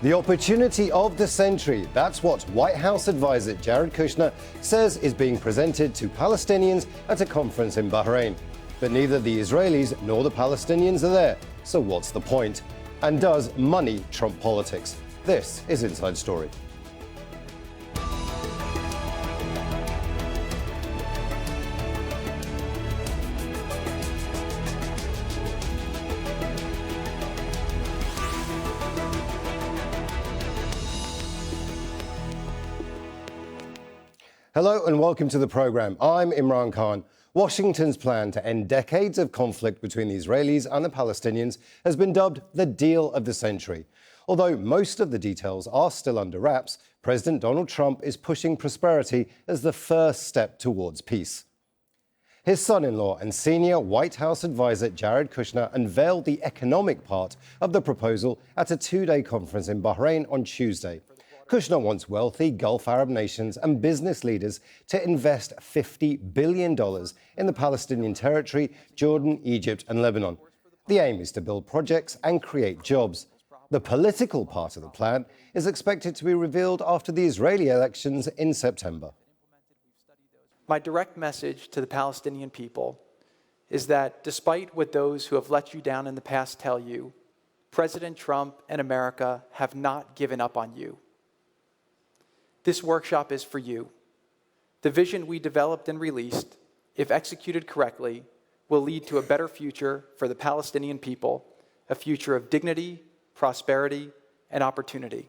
The opportunity of the century. That's what White House advisor Jared Kushner says is being presented to Palestinians at a conference in Bahrain. But neither the Israelis nor the Palestinians are there. So what's the point? And does money trump politics? This is Inside Story. Hello and welcome to the program. I'm Imran Khan. Washington's plan to end decades of conflict between the Israelis and the Palestinians has been dubbed the deal of the century. Although most of the details are still under wraps, President Donald Trump is pushing prosperity as the first step towards peace. His son-in-law and senior White House advisor Jared Kushner unveiled the economic part of the proposal at a two-day conference in Bahrain on Tuesday. Kushner wants wealthy Gulf Arab nations and business leaders to invest $50 billion in the Palestinian territory, Jordan, Egypt and Lebanon. The aim is to build projects and create jobs. The political part of the plan is expected to be revealed after the Israeli elections in September. My direct message to the Palestinian people is that despite what those who have let you down in the past tell you, President Trump and America have not given up on you. This workshop is for you. The vision we developed and released, if executed correctly, will lead to a better future for the Palestinian people, a future of dignity, prosperity, and opportunity.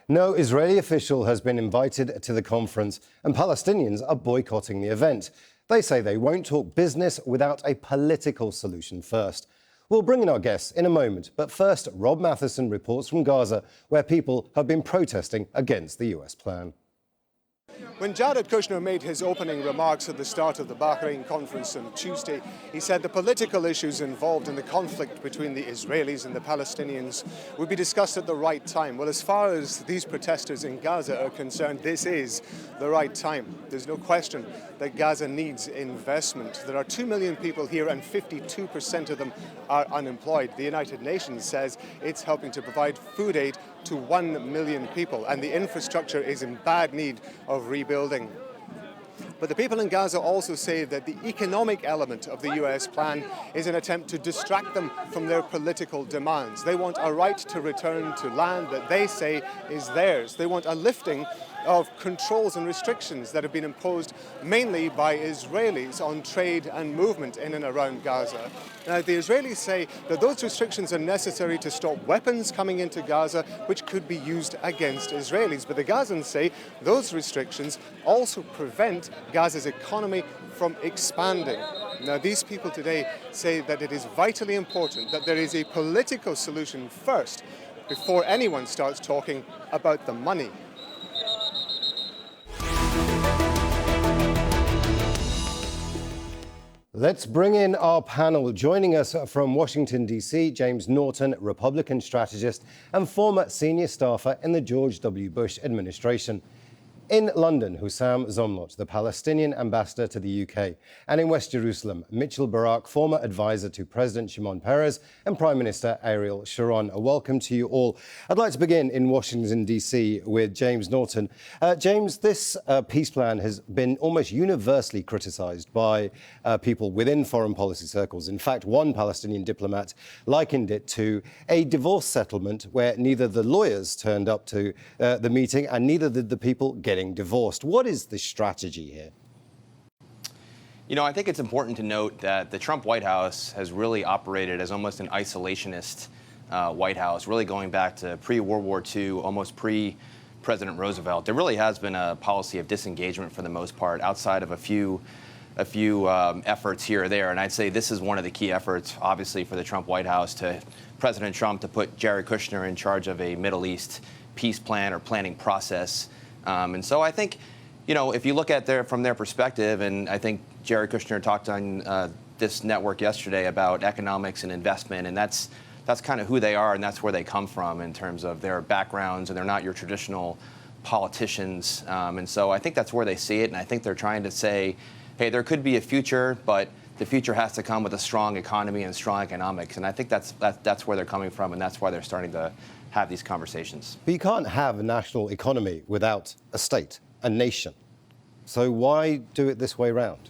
No Israeli official has been invited to the conference, and Palestinians are boycotting the event. They say they won't talk business without a political solution first. We'll bring in our guests in a moment, but first, Rob Matheson reports from Gaza, where people have been protesting against the US plan. When Jared Kushner made his opening remarks at the start of the Bahrain conference on Tuesday, he said the political issues involved in the conflict between the Israelis and the Palestinians would be discussed at the right time. Well, as far as these protesters in Gaza are concerned, this is the right time. There's no question that Gaza needs investment. There are 2 million people here and 52% of them are unemployed. The United Nations says it's helping to provide food aid to 1 million people, and the infrastructure is in bad need of rebuilding. But the people in Gaza also say that the economic element of the US plan is an attempt to distract them from their political demands. They want a right to return to land that they say is theirs. They want a lifting of controls and restrictions that have been imposed mainly by Israelis on trade and movement in and around Gaza. Now, the Israelis say that those restrictions are necessary to stop weapons coming into Gaza, which could be used against Israelis. But the Gazans say those restrictions also prevent Gaza's economy from expanding. Now, these people today say that it is vitally important that there is a political solution first before anyone starts talking about the money. Let's bring in our panel. Joining us from Washington, D.C., James Norton, Republican strategist and former senior staffer in the George W. Bush administration. In London, Husam Zomlot, the Palestinian ambassador to the UK. And in West Jerusalem, Mitchell Barak, former advisor to President Shimon and Prime Minister Ariel, Sharon. A welcome to you all. I'd like to begin in Washington, D.C. with James Norton. James, this peace plan has been almost universally criticised by people within foreign policy circles. In fact, one Palestinian diplomat likened it to a divorce settlement where neither the lawyers turned up to the meeting and neither did the people getting divorced. What is the strategy here? You know, I think it's important to note that the Trump White House has really operated as almost an isolationist White House, really going back to pre-World War II, almost pre-President Roosevelt. There really has been a policy of disengagement for the most part, outside of a few efforts here or there. And I'd say this is one of the key efforts, obviously, for the Trump White House, to President Trump to put Jared Kushner in charge of a Middle East peace plan or planning process. And so I think, you know, if you look at from their perspective, and I think Jared Kushner talked on this network yesterday about economics and investment, and that's kind of who they are and that's where they come from in terms of their backgrounds, and they're not your traditional politicians. And so I think that's where they see it, and I think they're trying to say, hey, there could be a future, but the future has to come with a strong economy and strong economics. And I think that's where they're coming from, and that's why they're starting to have these conversations. But you can't have a national economy without a state, a nation. So why do it this way round?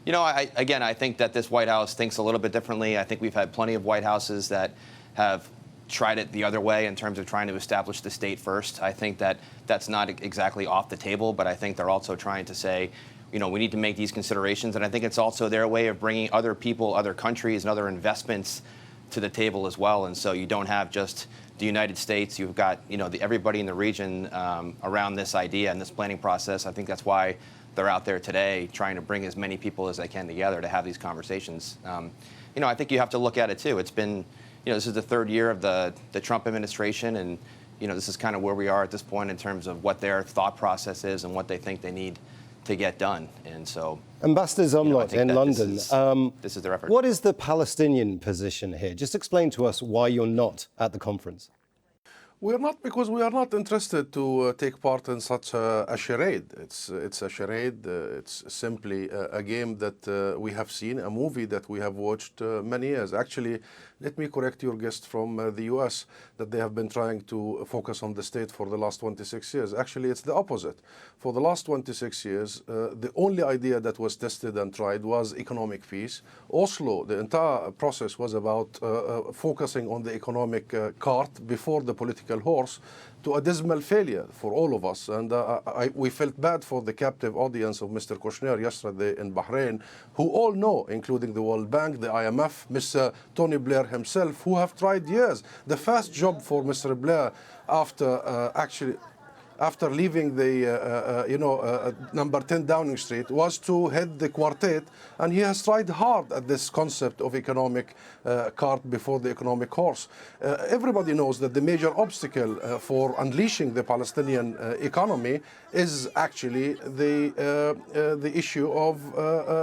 You know, I think that this White House thinks a little bit differently. I think we've had plenty of White Houses that have tried it the other way in terms of trying to establish the state first. I think that that's not exactly off the table, but I think they're also trying to say, you know, we need to make these considerations. And I think it's also their way of bringing other people, other countries, and other investments to the table as well. And so you don't have just the United States. You've got, you know, everybody in the region around this idea and this planning process. I think that's why they're out there today trying to bring as many people as they can together to have these conversations. You know, I think you have to look at it too. It's been, you know, this is the third year of the Trump administration, and, you know, this is kind of where we are at this point in terms of what their thought process is and what they think they need to get done. And so, Ambassador Zomlot in London, this is their effort. What is the Palestinian position here? Just explain to us why you're not at the conference. We're not, because we are not interested to take part in such a charade. It's a charade. It's simply a game that we have seen, a movie that we have watched many years. Actually, let me correct your guest from the US, that they have been trying to focus on the state for the last 26 years. Actually, it's the opposite. For the last 26 years, the only idea that was tested and tried was economic peace. Oslo, the entire process was about focusing on the economic cart before the political horse, to a dismal failure for all of us. And we felt bad for the captive audience of Mr. Kushner yesterday in Bahrain, who all know, including the World Bank, the IMF, Mr. Tony Blair himself, who have tried years. The first job for Mr. Blair after leaving the number 10 Downing Street was to head the quartet, and he has tried hard at this concept of economic cart before the economic horse. Everybody knows that the major obstacle for unleashing the Palestinian economy is actually the issue of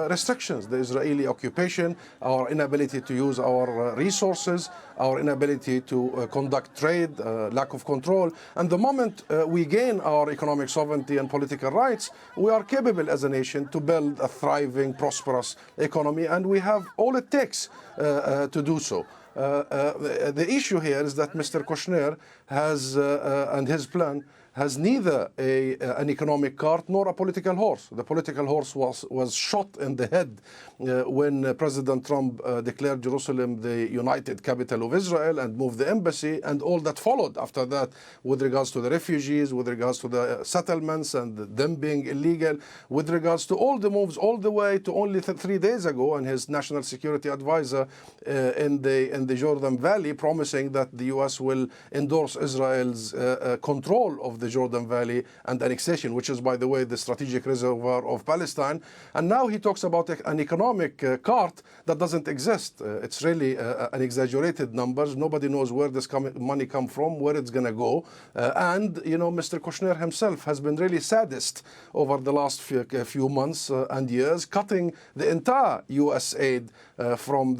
restrictions, the Israeli occupation, our inability to use our resources, our inability to conduct trade, lack of control. And the moment we gain our economic sovereignty and political rights, we are capable as a nation to build a thriving, prosperous economy, and we have all it takes to do so. The issue here is that Mr. Kushner has, and his plan, has neither an economic cart nor a political horse. The political horse was shot in the head when President Trump declared Jerusalem the united capital of Israel and moved the embassy, and all that followed after that with regards to the refugees, with regards to the settlements and them being illegal, with regards to all the moves all the way to only 3 days ago, and his national security advisor in the Jordan Valley promising that the U.S. will endorse Israel's control of the Jordan Valley and annexation, which is, by the way, the strategic reservoir of Palestine. And now he talks about an economic cart that doesn't exist. It's really an exaggerated numbers. Nobody knows where this money come from, where it's going to go. And, you know, Mr. Kushner himself has been really sadist over the last few months and years, cutting the entire U.S. aid from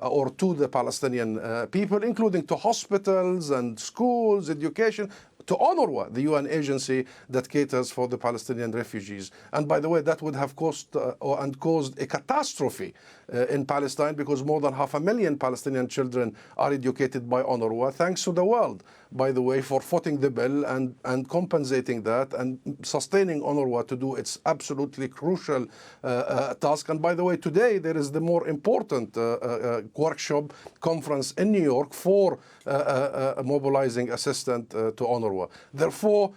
or to the Palestinian people, including to hospitals and schools, education, to UNRWA, the UN agency that caters for the Palestinian refugees. And by the way, that would have caused a catastrophe in Palestine, because more than 500,000 Palestinian children are educated by UNRWA, thanks to the world, by the way, for footing the bill and compensating that and sustaining UNRWA to do its absolutely crucial task. And by the way, today there is the more important workshop conference in New York for mobilizing assistance to UNRWA. Therefore,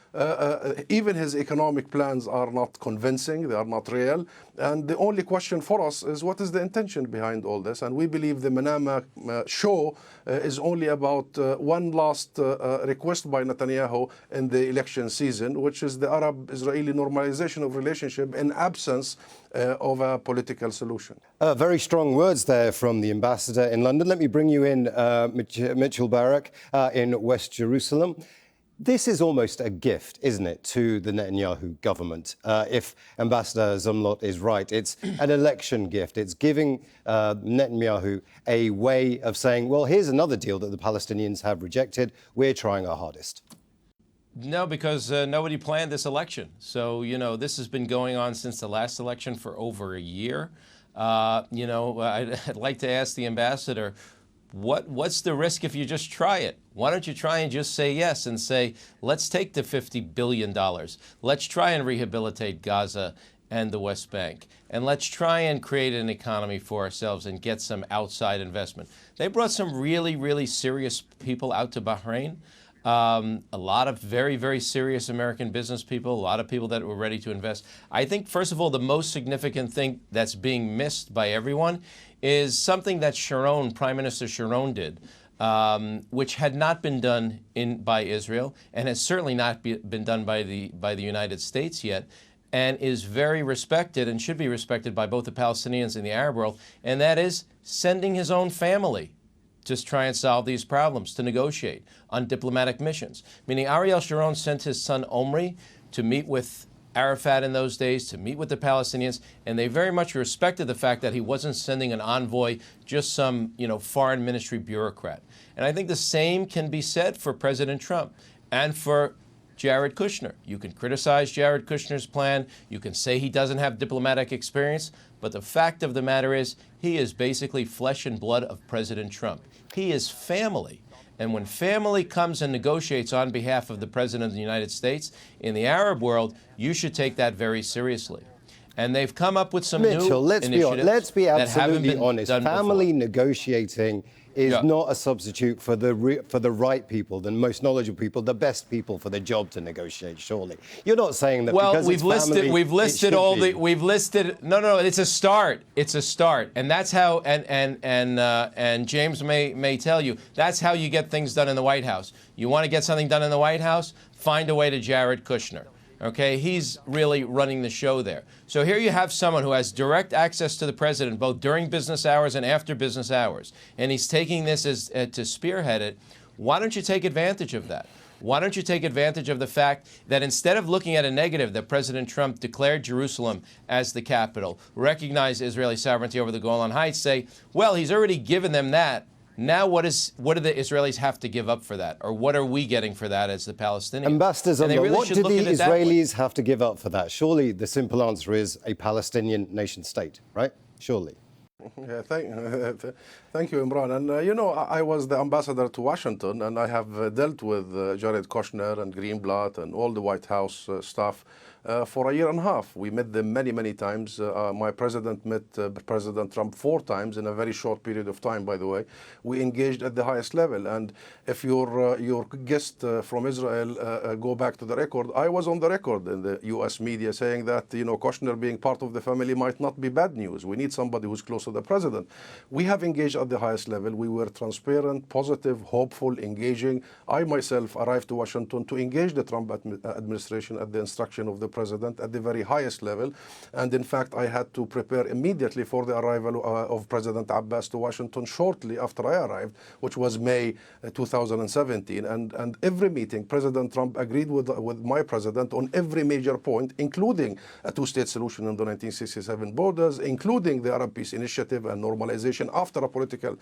even his economic plans are not convincing, they are not real. And the only question for us is, what is the intention behind all this? And we believe the Manama show is only about one last request by Netanyahu in the election season, which is the Arab-Israeli normalization of relationship in absence of a political solution. Very strong words there from the ambassador in London. Let me bring you in, Mitchell Barak in West Jerusalem. This is almost a gift, isn't it, to the Netanyahu government? If Ambassador Zomlot is right, it's an election gift. It's giving Netanyahu a way of saying, well, here's another deal that the Palestinians have rejected. We're trying our hardest. No, because nobody planned this election. So, you know, this has been going on since the last election for over a year. I'd like to ask the ambassador, what's the risk if you just try it? Why don't you try and just say yes and say, let's take the $50 billion. Let's try and rehabilitate Gaza and the West Bank. And let's try and create an economy for ourselves and get some outside investment. They brought some really, really serious people out to Bahrain. A lot of very, very serious American business people, a lot of people that were ready to invest. I think, first of all, the most significant thing that's being missed by everyone is something that Sharon, Prime Minister Sharon, did, which had not been done by Israel and has certainly not been done by the United States yet, and is very respected and should be respected by both the Palestinians and the Arab world, and that is sending his own family to try and solve these problems, to negotiate on diplomatic missions. Meaning Ariel Sharon sent his son Omri to meet with Arafat in those days, to meet with the Palestinians, and they very much respected the fact that he wasn't sending an envoy, just some, foreign ministry bureaucrat. And I think the same can be said for President Trump and for Jared Kushner. You can criticize Jared Kushner's plan. You can say he doesn't have diplomatic experience. But the fact of the matter is, he is basically flesh and blood of President Trump. He is family. And when family comes and negotiates on behalf of the President of the United States in the Arab world, you should take that very seriously. And they've come up with some new initiatives. Let's be that haven't absolutely been honest. done Family before. negotiating is not a substitute for the right people, the most knowledgeable people, the best people for the job to negotiate. Surely, you're not saying that. Well, because we've listed No, it's a start. It's a start, and that's how. And James may tell you that's how you get things done in the White House. You want to get something done in the White House? Find a way to Jared Kushner. Okay, he's really running the show there. So here you have someone who has direct access to the president, both during business hours and after business hours, and he's taking this as to spearhead it. Why don't you take advantage of that? Why don't you take advantage of the fact that instead of looking at a negative that President Trump declared Jerusalem as the capital, recognized Israeli sovereignty over the Golan Heights, say, well, he's already given them that. Now, what do the Israelis have to give up for that? Or what are we getting for that as the Palestinians? Ambassador Zomlot, what do the Israelis have to give up for that? Surely the simple answer is a Palestinian nation state, right? Surely. Yeah, thank you, Imran. And, I was the ambassador to Washington, and I have dealt with Jared Kushner and Greenblatt and all the White House staff for a year and a half. We met them many, many times. My president met President Trump 4 times in a very short period of time, by the way. We engaged at the highest level. And if your guest from Israel go back to the record, I was on the record in the U.S. media saying that, Kushner being part of the family might not be bad news. We need somebody who's close to the president. We have engaged at the highest level. We were transparent, positive, hopeful, engaging. I myself arrived to Washington to engage the Trump administration at the instruction of the president at the very highest level. And in fact, I had to prepare immediately for the arrival of President Abbas to Washington shortly after I arrived, which was May 2017. And every meeting, President Trump agreed with my president on every major point, including a 2-state solution in the 1967 borders, including the Arab Peace Initiative and normalization after a political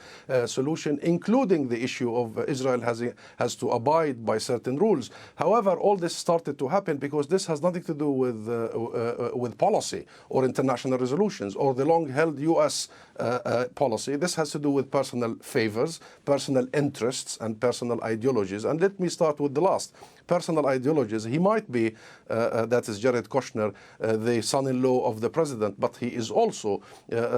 solution, including the issue of Israel has to abide by certain rules. However, all this started to happen because this has nothing to do with policy or international resolutions or the long-held U.S. Policy. This has to do with personal favors, personal interests, and personal ideologies. And let me start with the last. Personal ideologies. He might be, that is Jared Kushner, the son-in-law of the president, but he is also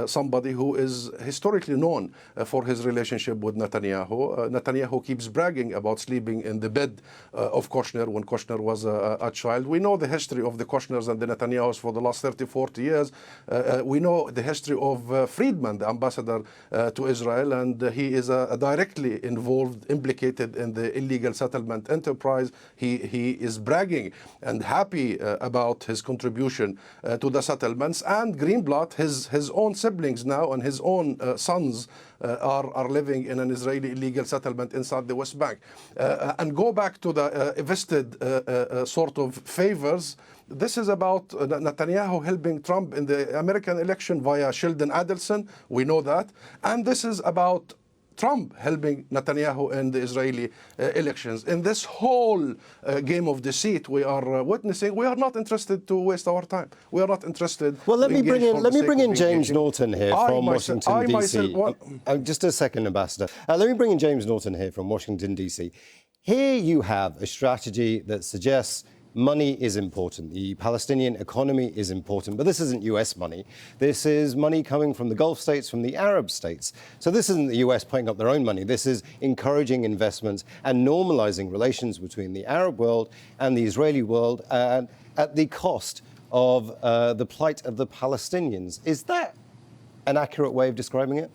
somebody who is historically known for his relationship with Netanyahu. Netanyahu keeps bragging about sleeping in the bed of Kushner when Kushner was a child. We know the history of the Kushners and the Netanyahus for the last 30, 40 years. We know the history of Friedman, the ambassador to Israel, and he is directly involved, implicated in the illegal settlement enterprise. He is bragging and happy about his contribution to the settlements. And Greenblatt, his own siblings now and his own sons are living in an Israeli illegal settlement inside the West Bank. And go back to the vested sort of favors. This is about Netanyahu helping Trump in the American election via Sheldon Adelson. We know that. And this is about Trump helping Netanyahu in the Israeli elections. In this whole game of deceit we are witnessing, we are not interested to waste our time. We are not interested. Well, let to me engage bring in for let the me sake bring of in James engaging. Norton here from Washington D.C. Just a second, Ambassador. Let me bring in James Norton here from Washington D.C. Here you have a strategy that suggests money is important. The Palestinian economy is important, but this isn't US money. This is money coming from the Gulf states, from the Arab states. So this isn't the US putting up their own money. This is encouraging investments and normalizing relations between the Arab world and the Israeli world at the cost of the plight of the Palestinians. Is that an accurate way of describing it?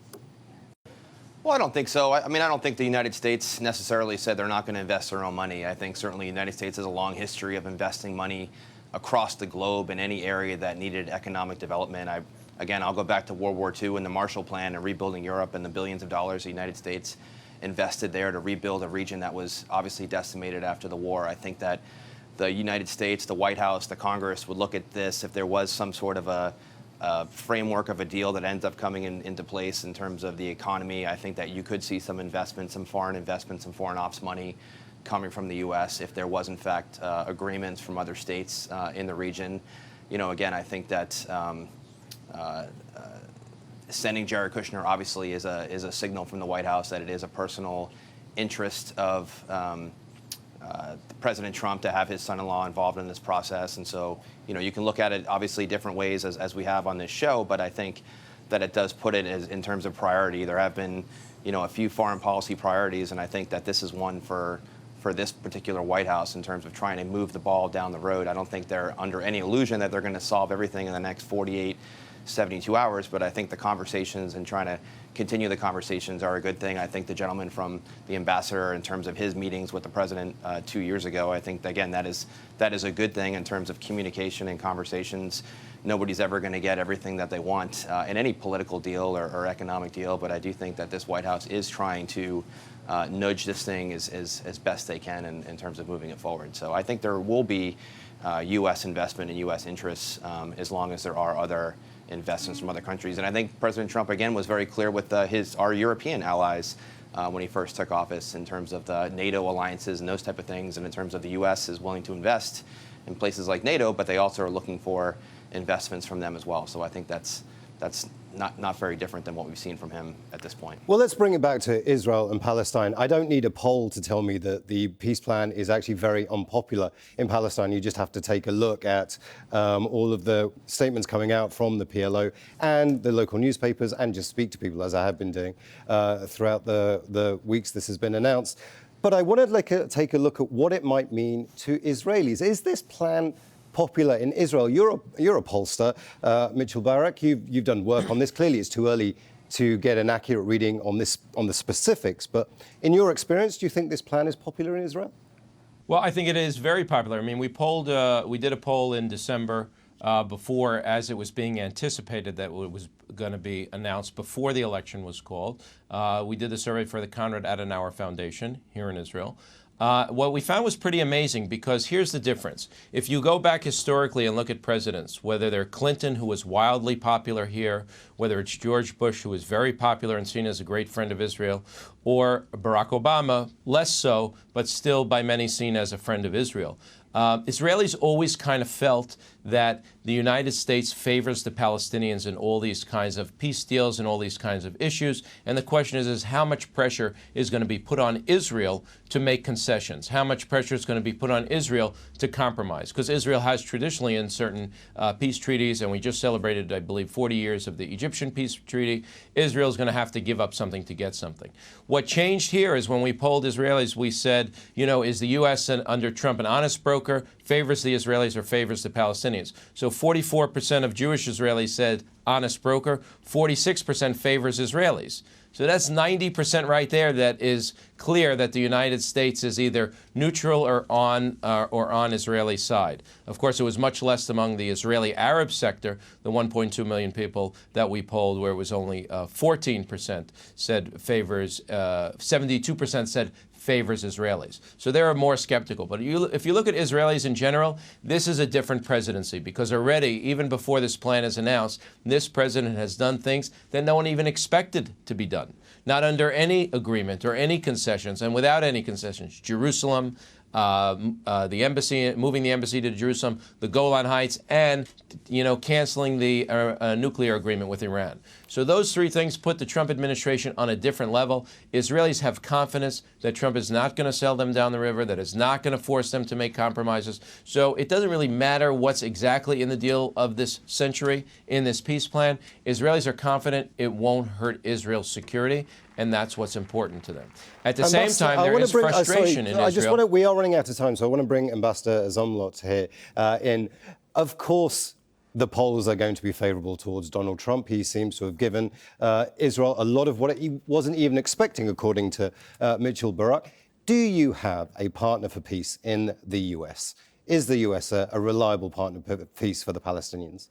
Well, I don't think so. I mean, I don't think the United States necessarily said they're not going to invest their own money. I think certainly the United States has a long history of investing money across the globe in any area that needed economic development. Again, I'll go back to World War II and the Marshall Plan and rebuilding Europe and the billions of dollars the United States invested there to rebuild a region that was obviously decimated after the war. I think that the United States, the White House, the Congress would look at this if there was some sort of a framework of a deal that ends up coming into place in terms of the economy. I think that you could see some investment, some foreign investment, some foreign ops money coming from the U.S. if there was, in fact, agreements from other states in the region. You know, again, I think that sending Jared Kushner obviously is a signal from the White House that it is a personal interest of President Trump to have his son-in-law involved in this process. And so, you know, you can look at it obviously different ways as we have on this show, but I think that it does put it as, in terms of priority. There have been, you know, a few foreign policy priorities, and I think that this is one for this particular White House in terms of trying to move the ball down the road. I don't think they're under any illusion that they're going to solve everything in the next 48, 72 hours, but I think the conversations and trying to continue the conversations are a good thing. I think the gentleman from the ambassador, in terms of his meetings with the president 2 years ago, I think, again, that is a good thing in terms of communication and conversations. Nobody's ever going to get everything that they want in any political deal or economic deal, but I do think that this White House is trying to nudge this thing as best they can in terms of moving it forward. So I think there will be U.S. investment and U.S. interests as long as there are other investments from other countries. And I think President Trump, again, was very clear with our European allies when he first took office in terms of the NATO alliances and those type of things, and in terms of the U.S. is willing to invest in places like NATO, but they also are looking for investments from them as well. So I think that's not very different than what we've seen from him at this point. Well, let's bring it back to Israel and Palestine. I don't need a poll to tell me that the peace plan is actually very unpopular in Palestine. You just have to take a look at all of the statements coming out from the PLO and the local newspapers and just speak to people, as I have been doing throughout the weeks this has been announced. But I wanted to take a look at what it might mean to Israelis. Is this plan popular in Israel? You're a pollster, Mitchell Barak. You've done work on this. Clearly, it's too early to get an accurate reading on the specifics. But in your experience, do you think this plan is popular in Israel? Well, I think it is very popular. I mean, we did a poll in December before, as it was being anticipated that it was going to be announced before the election was called. We did the survey for the Konrad Adenauer Foundation here in Israel. What we found was pretty amazing, because here's the difference. If you go back historically and look at presidents, whether they're Clinton, who was wildly popular here, whether it's George Bush, who was very popular and seen as a great friend of Israel, or Barack Obama, less so, but still by many seen as a friend of Israel. Israelis always kind of felt that the United States favors the Palestinians in all these kinds of peace deals and all these kinds of issues. And the question is how much pressure is going to be put on Israel to make concessions? How much pressure is going to be put on Israel to compromise? Because Israel has traditionally in certain peace treaties, and we just celebrated, I believe, 40 years of the Egyptian peace treaty, Israel is going to have to give up something to get something. What changed here is when we polled Israelis, we said, you know, is the U.S. under Trump an honest broker, favors the Israelis or favors the Palestinians? So 44% of Jewish Israelis said honest broker, 46% favors Israelis. So that's 90% right there that is clear that the United States is either neutral or on Israeli side. Of course, it was much less among the Israeli Arab sector, the 1.2 million people that we polled, where it was only 14% said favors, 72% said favors Israelis. So they're more skeptical. But if you look at Israelis in general, this is a different presidency, because already, even before this plan is announced, this president has done things that no one even expected to be done. done. Not under any agreement or any concessions, and without any concessions. Jerusalem, the embassy, moving the embassy to Jerusalem, the Golan Heights, and canceling the nuclear agreement with Iran. So those three things put the Trump administration on a different level. Israelis have confidence that Trump is not going to sell them down the river, that is not going to force them to make compromises. So it doesn't really matter what's exactly in the deal of this century, in this peace plan. Israelis are confident it won't hurt Israel's security, and that's what's important to them. At the same time, there is frustration in Israel. We are running out of time, so I want to bring Ambassador Zomlot here in. Of course, the polls are going to be favourable towards Donald Trump. He seems to have given Israel a lot of what he wasn't even expecting, according to Mitchell Barak. Do you have a partner for peace in the US? Is the US a reliable partner for peace for the Palestinians?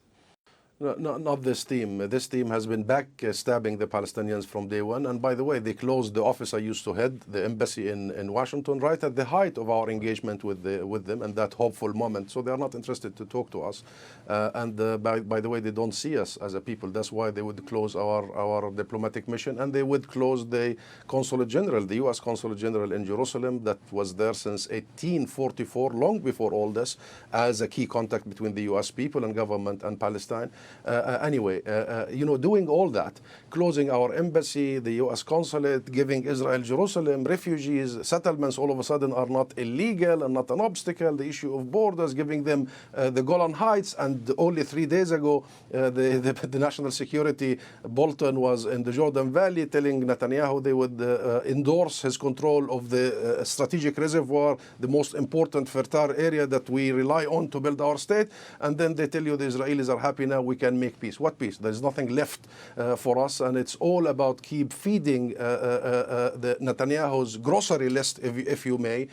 No, not this team. This team has been backstabbing the Palestinians from day one. And by the way, they closed the office I used to head, the embassy in Washington, right at the height of our engagement with them and that hopeful moment. So they are not interested to talk to us. By the way, they don't see us as a people. That's why they would close our diplomatic mission, and they would close the Consulate General, the U.S. Consulate General in Jerusalem that was there since 1844, long before all this, as a key contact between the U.S. people and government and Palestine. Doing all that, closing our embassy, the U.S. consulate, giving Israel Jerusalem, refugees, settlements all of a sudden are not illegal and not an obstacle. The issue of borders, giving them the Golan Heights, and only 3 days ago, the national security, Bolton was in the Jordan Valley telling Netanyahu they would endorse his control of the strategic reservoir, the most important fertile area that we rely on to build our state. And then they tell you the Israelis are happy now, we can make peace. What peace? There's nothing left for us, and it's all about keep feeding the Netanyahu's grocery list, if you may,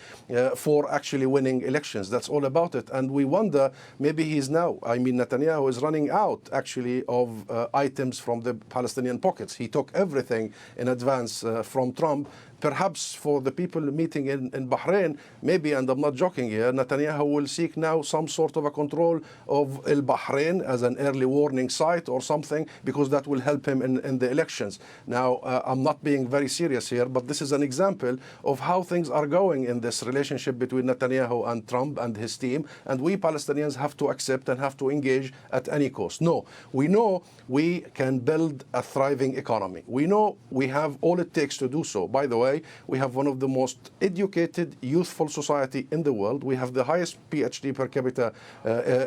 for actually winning elections. That's all about it. And we wonder, maybe Netanyahu is running out actually of items from the Palestinian pockets. He took everything in advance from Trump. Perhaps for the people meeting in Bahrain, maybe, and I'm not joking here, Netanyahu will seek now some sort of a control of Bahrain as an early warning site or something, because that will help him in the elections. Now, I'm not being very serious here, but this is an example of how things are going in this relationship between Netanyahu and Trump and his team, and we Palestinians have to accept and have to engage at any cost. No, we know we can build a thriving economy. We know we have all it takes to do so. By the way, we have one of the most educated, youthful society in the world. We have the highest PhD per capita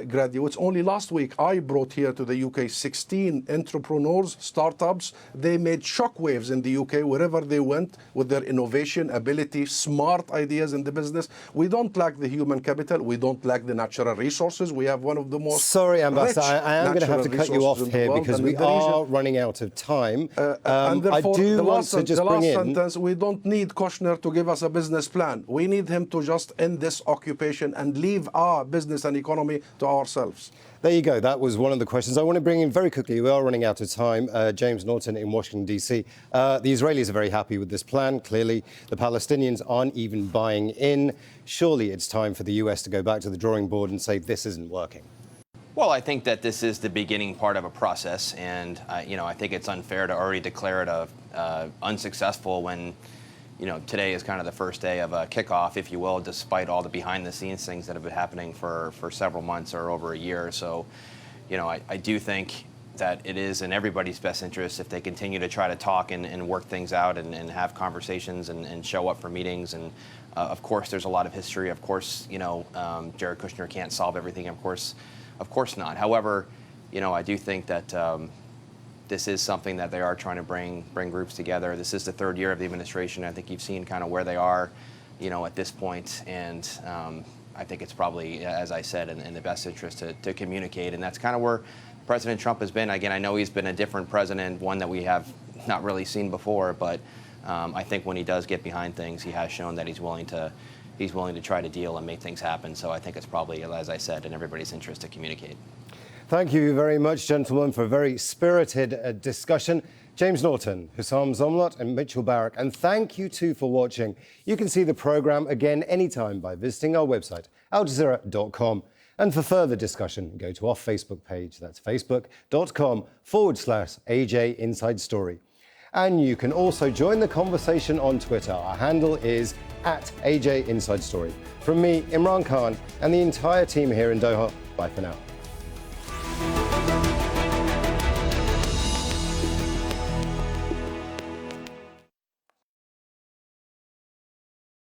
graduates. Only last week, I brought here to the UK 16 entrepreneurs, startups. They made shockwaves in the UK wherever they went with their innovation, ability, smart ideas in the business. We don't lack the human capital. We don't lack the natural resources. We have one of the most Sorry, Ambassador, I am going to have to cut you off here because we are running out of time. And therefore, I do want to just bring in... sentence, we don't need Kushner to give us a business plan. We need him to just end this occupation and leave our business and economy to ourselves. There you go. That was one of the questions. I want to bring in very quickly, we are running out of time, James Norton in Washington, D.C. The Israelis are very happy with this plan. Clearly, the Palestinians aren't even buying in. Surely it's time for the US to go back to the drawing board and say this isn't working. Well, I think that this is the beginning part of a process, and I think it's unfair to already declare it unsuccessful when today is kind of the first day of a kickoff, if you will, despite all the behind-the-scenes things that have been happening for several months or over a year. So, I do think that it is in everybody's best interest if they continue to try to talk and work things out and have conversations and show up for meetings. And of course, there's a lot of history. Of course, Jared Kushner can't solve everything. Of course not. However, I do think that this is something that they are trying to bring groups together. This is the third year of the administration. I think you've seen kind of where they are, at this point. And I think it's probably, as I said, in the best interest to communicate. And that's kind of where President Trump has been. Again, I know he's been a different president, one that we have not really seen before. But I think when he does get behind things, he has shown that he's willing to try to deal and make things happen. So I think it's probably, as I said, in everybody's interest to communicate. Thank you very much, gentlemen, for a very spirited discussion. James Norton, Husam Zomlot and Mitchell Barak. And thank you too for watching. You can see the programme again anytime by visiting our website, aljazeera.com. And for further discussion, go to our Facebook page. That's facebook.com/AJ Inside Story. And you can also join the conversation on Twitter. Our handle is @AJ Inside Story. From me, Imran Khan, and the entire team here in Doha, bye for now.